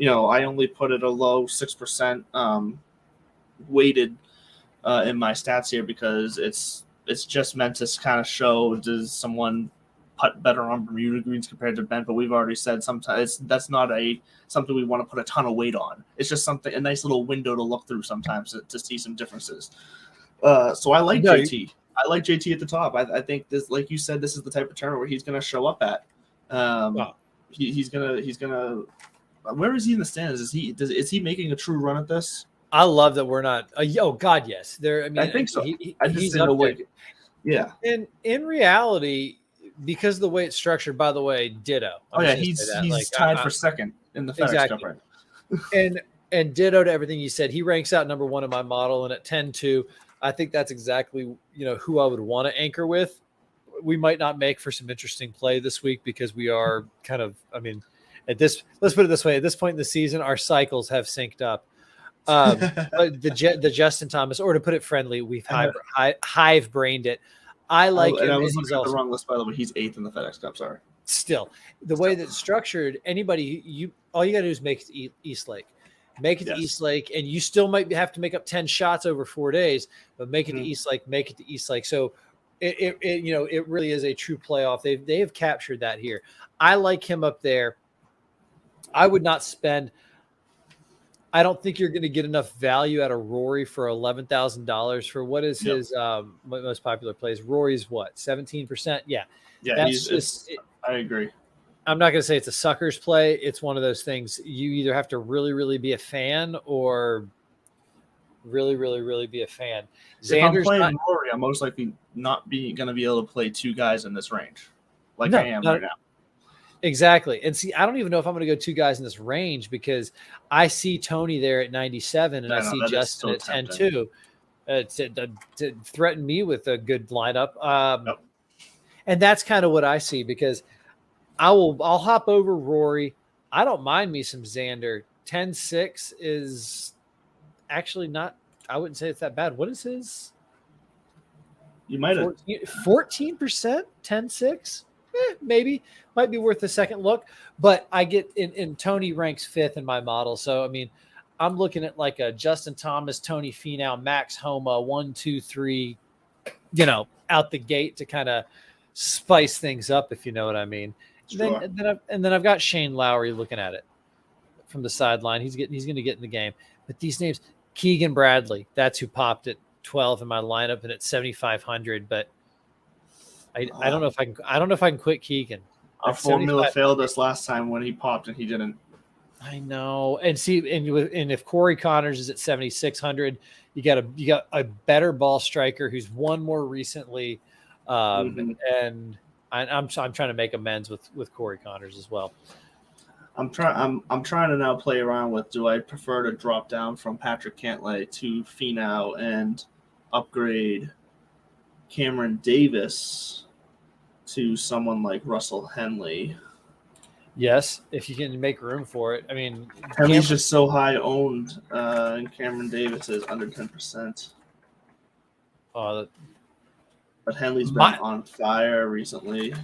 I only put at a low 6% weighted in my stats here, because it's just meant to kind of show, does someone putt better on Bermuda greens compared to bent, but we've already said sometimes that's not something we want to put a ton of weight on. It's just a nice little window to look through sometimes to see some differences. So I like JT. I like JT at the top. I think this, like you said, this is the type of tournament where he's going to show up at. He's gonna. Where is he in the stands? Is he making a true run at this? I love that we're not. Oh God, yes. I think so. I just didn't know. Yeah. And in reality, because of the way it's structured, by the way, ditto. He's tied for second in the FedEx Cup right. And ditto to everything you said. He ranks out number one in my model, and at 10-2, I think that's exactly who I would want to anchor with. We might not make for some interesting play this week, because we are kind of, let's put it this way, at this point in the season, our cycles have synced up. But the Justin Thomas, or to put it friendly, we've hive brained it. I like him. And I was looking at the wrong list, by the way. He's 8th in the FedEx Cup. Sorry. Still, the way that's structured, anybody, all you got to do is make it to East Lake. Make it to East Lake, and you still might have to make up 10 shots over 4 days, but make it to East Lake. Make it to East Lake. So it really is a true playoff. They have captured that here. I like him up there. I would not spend. I don't think you're going to get enough value out of Rory for $11,000 for what is his most popular plays. Rory's what, 17%? Yeah. I agree. I'm not going to say it's a sucker's play. It's one of those things you either have to really, really be a fan, or really, really, really be a fan. If I'm playing Rory, I'm most likely not going to be able to play two guys in this range, I am right now. Exactly. And see, I don't even know if I'm going to go two guys in this range because I see Tony there at 97 and I see Justin at 10-2 to threaten me with a good lineup. Yep. And that's kind of what I see because I'll hop over Rory. I don't mind me some Xander. 10-6 is actually not, I wouldn't say it's that bad. What is his? You might have 14%, 10-6. Maybe might be worth a second look, but I get in Tony ranks 5th in my model. So, I mean, I'm looking at like a Justin Thomas, Tony Finau, Max Homa, 1, 2, 3, out the gate to kind of spice things up, if you know what I mean. Sure. Then I've got Shane Lowry looking at it from the sideline. He's going to get in the game, but these names, Keegan Bradley, that's who popped at 12 in my lineup and at 7,500, but I don't know if I can quit Keegan. Our formula failed us last time when he popped and he didn't. I know. And see, and if Corey Connors is at 7,600, you got a better ball striker who's won more recently. And I'm trying to make amends with Corey Connors as well. I'm trying to now play around with, do I prefer to drop down from Patrick Cantlay to Finau and upgrade Cameron Davis to someone like Russell Henley? Yes, if you can make room for it. I mean, Henley's just so high owned, and Cameron Davis is under 10%. But Henley's been on fire recently.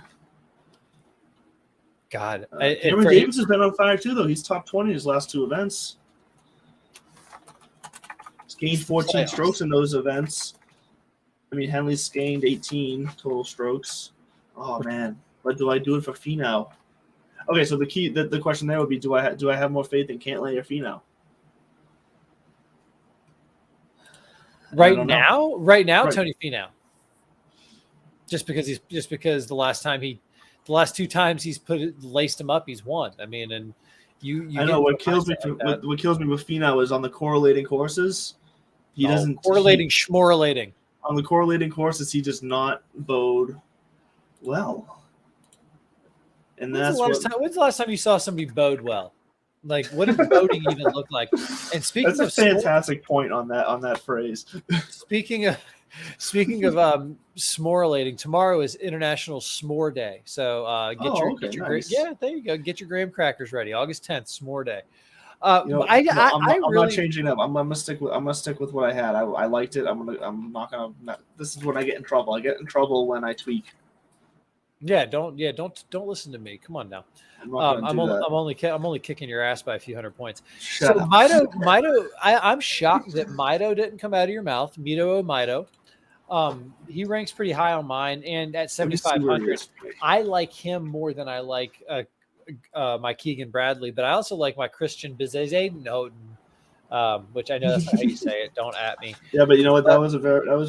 God, Cameron Davis has been on fire too, though. He's top 20 in his last 2 events. He's gained 14 strokes in those events. I mean, Henley's gained 18 total strokes. Oh man, but do I do it for Finau? Okay, so the question there would be, do I have more faith in Cantlay or Finau? Right now, Tony Finau. Just because the last 2 times he's laced him up, he's won. I mean, and I know what kills me with Finau is on the correlating courses. He doesn't schmorelating. On the correlating courses, he does not bode well. And when's the last time you saw somebody bode well? Like, what does boding even look like? And speaking that's a fantastic point on that phrase. Speaking of s'morelating, tomorrow is International S'more Day. So get your nice. there you go. Get your graham crackers ready. August 10th, S'more Day. I'm not changing up. I'm gonna stick with what I had. I liked it. This is when I get in trouble. I get in trouble when I tweak. Don't listen to me. Come on now. I'm only kicking your ass by a few hundred points. Shut up. Mito, I'm shocked that Mito didn't come out of your mouth. Mito. He ranks pretty high on mine, and at 7,500, I like him more than I like my Keegan Bradley, but I also like my Christian Bezuidenhouten, which I know that's not how you say it. Don't at me. Yeah, but you know what? That was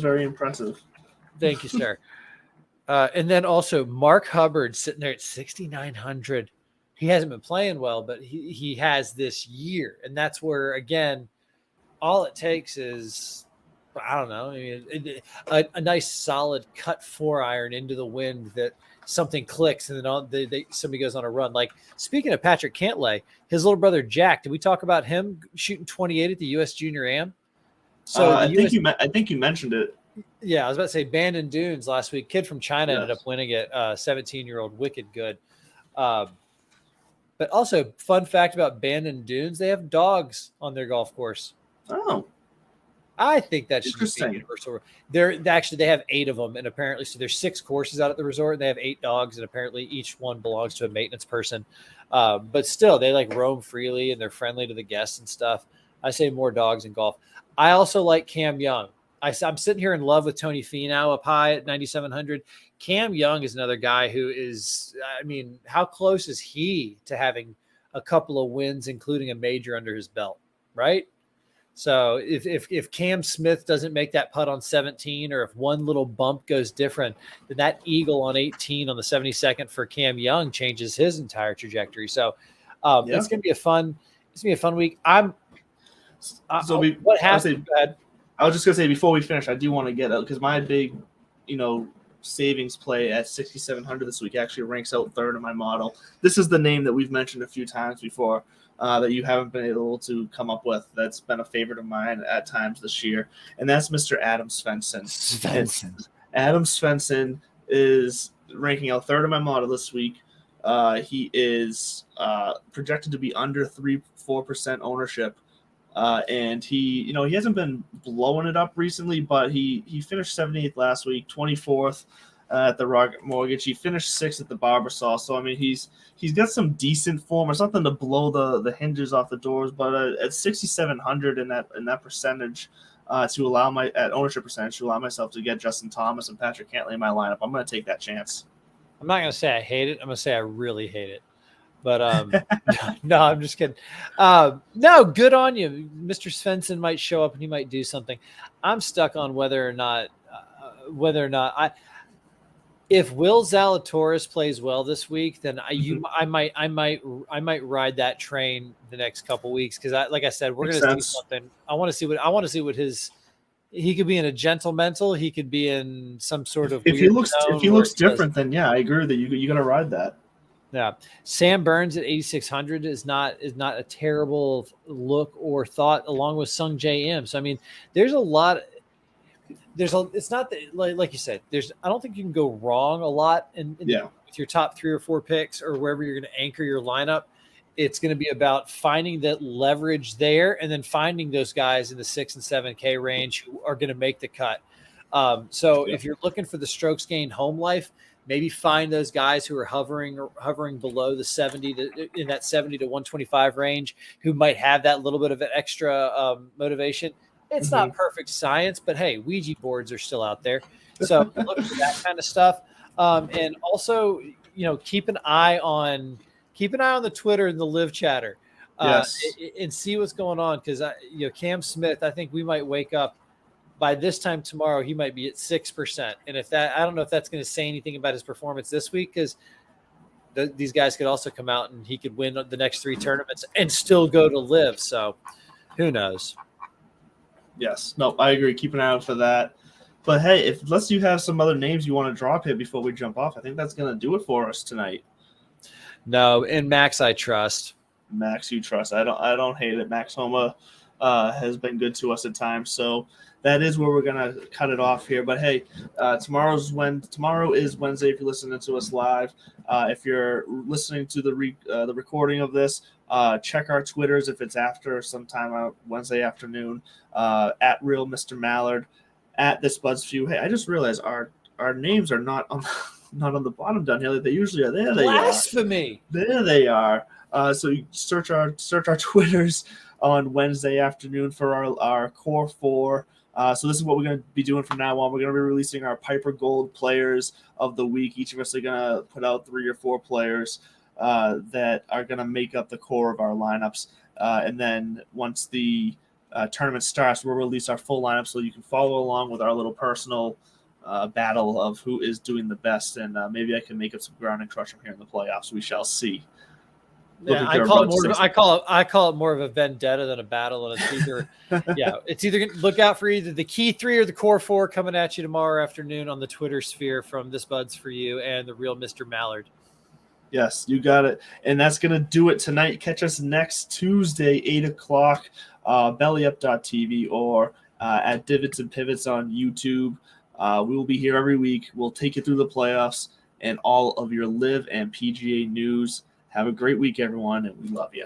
very impressive. Thank you, sir. And then also Mark Hubbard sitting there at 6,900. He hasn't been playing well, but he has this year, and that's where again, all it takes is, I don't know, a nice solid cut 4-iron into the wind that something clicks, and then somebody goes on a run. Like, speaking of Patrick Cantlay, his little brother Jack. Did we talk about him shooting 28 at the U.S. Junior Am? So I think you mentioned it. Yeah, I was about to say Bandon Dunes last week. Kid from China ended up winning it. 17-year-old, wicked good. But also, fun fact about Bandon Dunes: they have dogs on their golf course. Oh. I think that should be universal. They have 8 of them, and apparently, so there's 6 courses out at the resort. And they have 8 dogs, and apparently each one belongs to a maintenance person. But still, they like roam freely and they're friendly to the guests and stuff. I say more dogs in golf. I also like Cam Young. I'm sitting here in love with Tony Finau up high at 9,700. Cam Young is another guy who is, I mean, how close is he to having a couple of wins, including a major under his belt, right? So if Cam Smith doesn't make that putt on 17, or if one little bump goes different, then that eagle on 18 on the 72nd for Cam Young changes his entire trajectory. So it's going to be a fun week. What happened? I was just gonna say, before we finish, I do want to get out because my big, savings play at 6,700 this week. Actually ranks out third in my model. This is the name that we've mentioned a few times before that you haven't been able to come up with. That's been a favorite of mine at times this year, and that's Mr. Adam Svenson. Adam Svenson is ranking out third in my model this week. He is projected to be under 3-4% ownership. And he hasn't been blowing it up recently, but he finished 78th last week, 24th at the Rocket Mortgage. He finished 6th at the Barbasol. So I mean, he's got some decent form. It's nothing to blow the hinges off the doors, but at 6,700 in that percentage to allow my at ownership percentage to allow myself to get Justin Thomas and Patrick Cantlay in my lineup, I'm going to take that chance. I'm not going to say I hate it. I'm going to say I really hate it. But no, I'm just kidding. No, good on you. Mr. Svenson might show up and he might do something. I'm stuck on whether or not if Will Zalatoris plays well this week, then I might ride that train the next couple weeks because like I said, we're going to see something. I want to see what his. He could be in a gentle. He could be in some sort of. If he looks different, then yeah, I agree that you got to ride that. Yeah, Sam Burns at 8,600 is not a terrible look or thought, along with Sung J M. So I mean, there's a lot. It's not that like you said. I don't think you can go wrong a lot with your top 3 or 4 picks or wherever you're going to anchor your lineup. It's going to be about finding that leverage there and then finding those guys in the 6 and 7K range who are going to make the cut. If you're looking for the strokes gained home life, maybe find those guys who are hovering below the 70 in that 70 to 125 range who might have that little bit of an extra motivation. It's not perfect science, but hey, Ouija boards are still out there. So look for that kind of stuff. And also, keep an eye on the Twitter and the live chatter and see what's going on. Cause Cam Smith, I think we might wake up by this time tomorrow, he might be at 6%. And I don't know if that's going to say anything about his performance this week, because these guys could also come out and he could win the next 3 tournaments and still go to live. So who knows? Yes. No, I agree. Keep an eye out for that. But hey, unless you have some other names you want to drop here before we jump off, I think that's going to do it for us tonight. No, and Max, I trust. Max, you trust. I don't hate it. Max Homa has been good to us at times. So that is where we're gonna cut it off here. But hey, tomorrow is Wednesday. If you're listening to us live, if you're listening to the recording of this, check our Twitters if it's after sometime Wednesday afternoon. At Real Mr. Mallard, at This Buzzfew. Hey, I just realized our names are not on the bottom down here like they usually are. There they are. Blasphemy. There they are. So you search our Twitters on Wednesday afternoon for our core 4. So this is what we're going to be doing from now on. We're going to be releasing our Piper Gold players of the week. Each of us are going to put out 3 or 4 players that are going to make up the core of our lineups. And then once the tournament starts, we'll release our full lineup so you can follow along with our little personal battle of who is doing the best. And maybe I can make up some ground and crush them here in the playoffs. We shall see. Yeah, I call it more of a vendetta than a battle, and it's either it's either look out for either the key 3 or the core 4 coming at you tomorrow afternoon on the Twitter sphere from This Bud's for You and the Real Mr. Mallard. Yes, you got it, and that's gonna do it tonight. Catch us next Tuesday, 8:00, bellyup.tv or at Divots and Pivots on YouTube. We will be here every week. We'll take you through the playoffs and all of your live and PGA news. Have a great week, everyone, and we love you.